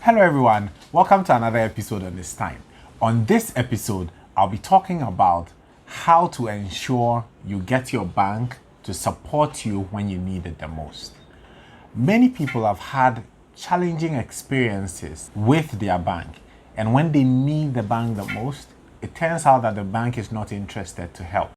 Hello everyone, welcome to another episode on This Time. On this episode, I'll be talking about how to ensure you get your bank to support you when you need it the most. Many people have had challenging experiences with their bank, and when they need the bank the most, it turns out that the bank is not interested to help.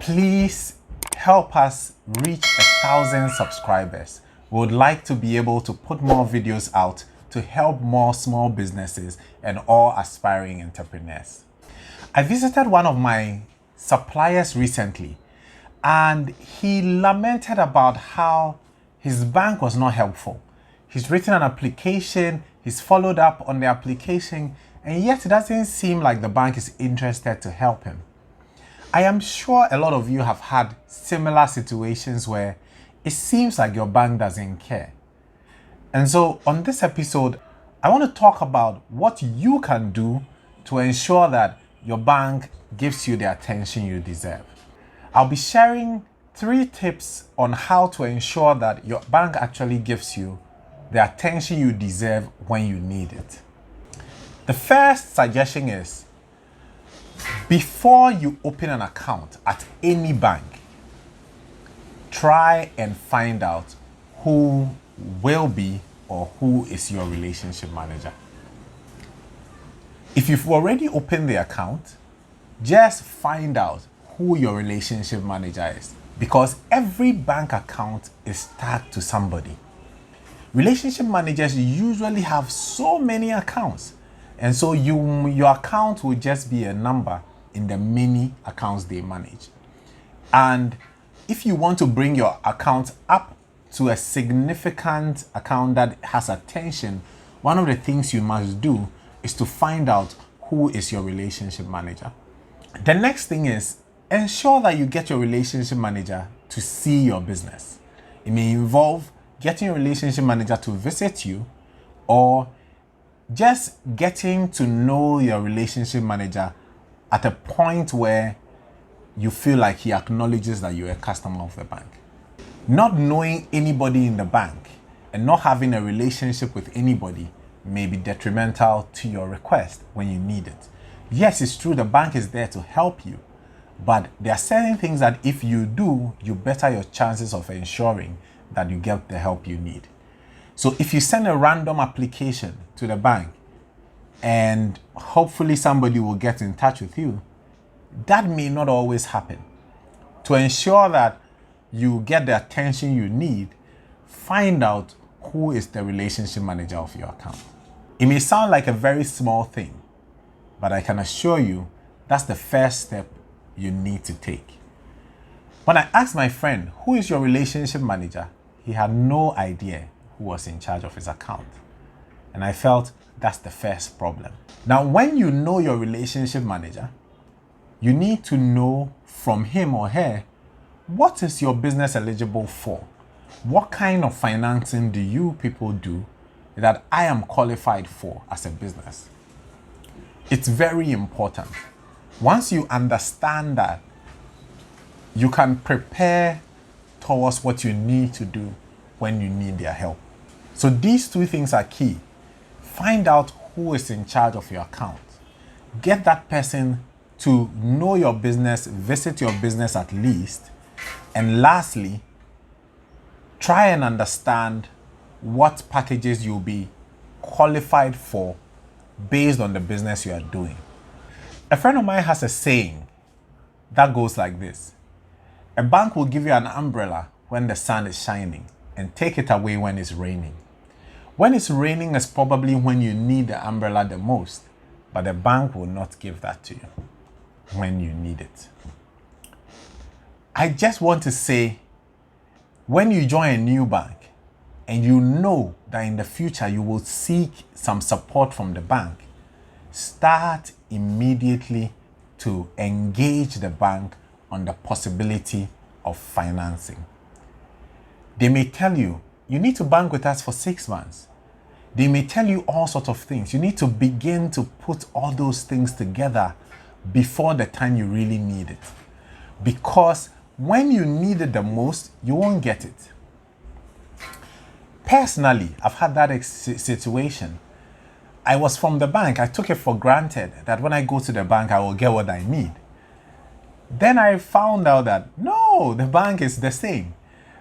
Please help us reach 1,000 subscribers. We would like to be able to put more videos out to help more small businesses and all aspiring entrepreneurs. I visited one of my suppliers recently, and he lamented about how his bank was not helpful. He's written an application, he's followed up on the application, and yet it doesn't seem like the bank is interested to help him. I am sure a lot of you have had similar situations where it seems like your bank doesn't care. And so on this episode, I want to talk about what you can do to ensure that your bank gives you the attention you deserve. I'll be sharing 3 tips on how to ensure that your bank actually gives you the attention you deserve when you need it. The first suggestion is, before you open an account at any bank, try and find out who will be or who is your relationship manager. If you've already opened the account, just find out who your relationship manager is, because every bank account is tagged to somebody. Relationship managers usually have so many accounts, and so your account will just be a number in the many accounts they manage. And if you want to bring your account up to a significant account that has attention, one of the things you must do is to find out who is your relationship manager. The next thing is, ensure that you get your relationship manager to see your business. It may involve getting your relationship manager to visit you, or just getting to know your relationship manager at a point where you feel like he acknowledges that you're a customer of the bank. Not knowing anybody in the bank and not having a relationship with anybody may be detrimental to your request when you need it. Yes, it's true, the bank is there to help you, but there are certain things that if you do, you better your chances of ensuring that you get the help you need. So if you send a random application to the bank and hopefully somebody will get in touch with you, that may not always happen. To ensure that you get the attention you need, find out who is the relationship manager of your account. It may sound like a very small thing, but I can assure you that's the first step you need to take. When I asked my friend, who is your relationship manager, he had no idea who was in charge of his account. And I felt that's the first problem. Now, when you know your relationship manager, you need to know from him or her, what is your business eligible for? What kind of financing do you people do that I am qualified for as a business? It's very important. Once you understand that, you can prepare towards what you need to do when you need their help. So these 2 things are key. Find out who is in charge of your account. Get that person to know your business, visit your business at least. And lastly, try and understand what packages you'll be qualified for based on the business you are doing. A friend of mine has a saying that goes like this: a bank will give you an umbrella when the sun is shining and take it away when it's raining. When it's raining is probably when you need the umbrella the most, but the bank will not give that to you when you need it. I just want to say, when you join a new bank and you know that in the future you will seek some support from the bank, start immediately to engage the bank on the possibility of financing. They may tell you, you need to bank with us for 6 months. They may tell you all sorts of things. You need to begin to put all those things together before the time you really need it. Because when you need it the most, you won't get it. Personally, I've had that situation. I was from the bank. I took it for granted that when I go to the bank, I will get what I need. Then I found out that no, the bank is the same.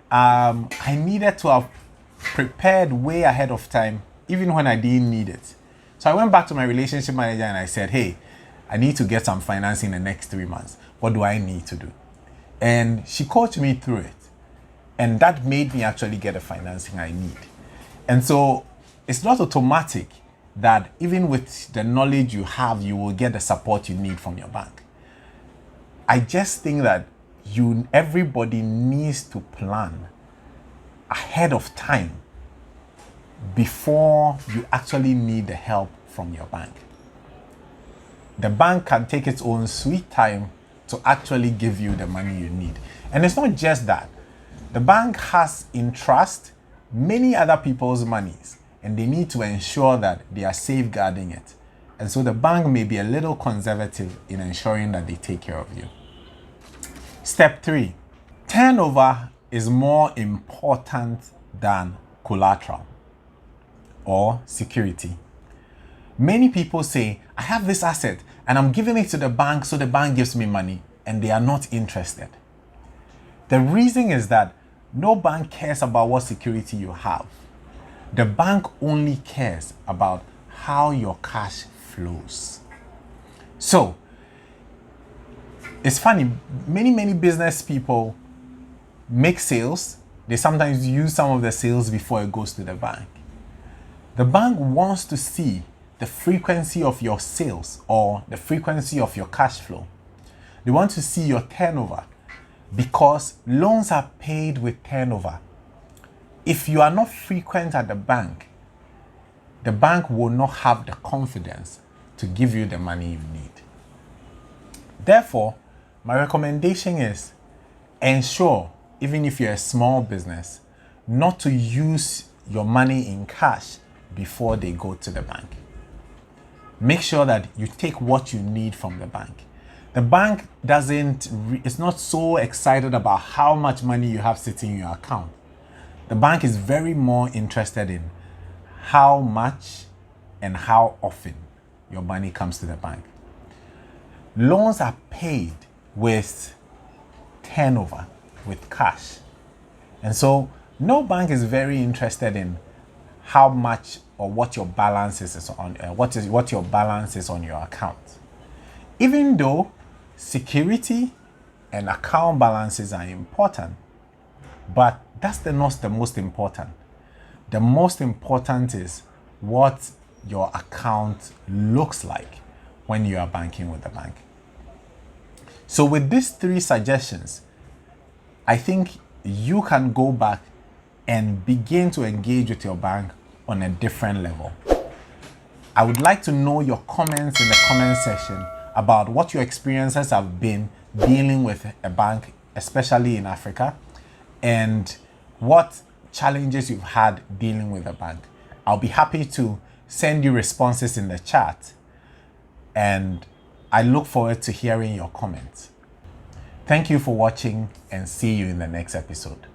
I needed to have prepared way ahead of time, even when I didn't need it. So I went back to my relationship manager and I said, hey, I need to get some financing in the next 3 months. What do I need to do? And she coached me through it. And that made me actually get the financing I need. And so it's not automatic that even with the knowledge you have, you will get the support you need from your bank. I just think that everybody needs to plan ahead of time before you actually need the help from your bank. The bank can take its own sweet time to actually give you the money you need. And it's not just that. The bank has in trust many other people's monies, and they need to ensure that they are safeguarding it. And so the bank may be a little conservative in ensuring that they take care of you. Step 3, turnover is more important than collateral or security. Many people say, I have this asset and I'm giving it to the bank so the bank gives me money, and they are not interested. The reason is that no bank cares about what security you have. The bank only cares about how your cash flows. So, it's funny, many business people make sales. They sometimes use some of the sales before it goes to the bank. The bank wants to see the frequency of your sales or the frequency of your cash flow. They want to see your turnover because loans are paid with turnover. If you are not frequent at the bank will not have the confidence to give you the money you need. Therefore, my recommendation is ensure, even if you're a small business, not to use your money in cash before they go to the bank. Make sure that you take what you need from the bank. The bank is not so excited about how much money you have sitting in your account. The bank is very more interested in how much and how often your money comes to the bank. Loans are paid with turnover, with cash. And so no bank is very interested in how much or what your balance is on what your balance is on your account. Even though security and account balances are important, but that's not the most important. The most important is what your account looks like when you are banking with the bank. So with these 3 suggestions, I think you can go back and begin to engage with your bank on a different level. I would like to know your comments in the comment section about what your experiences have been dealing with a bank, especially in Africa, and what challenges you've had dealing with a bank. I'll be happy to send you responses in the chat, and I look forward to hearing your comments. Thank you for watching, and see you in the next episode.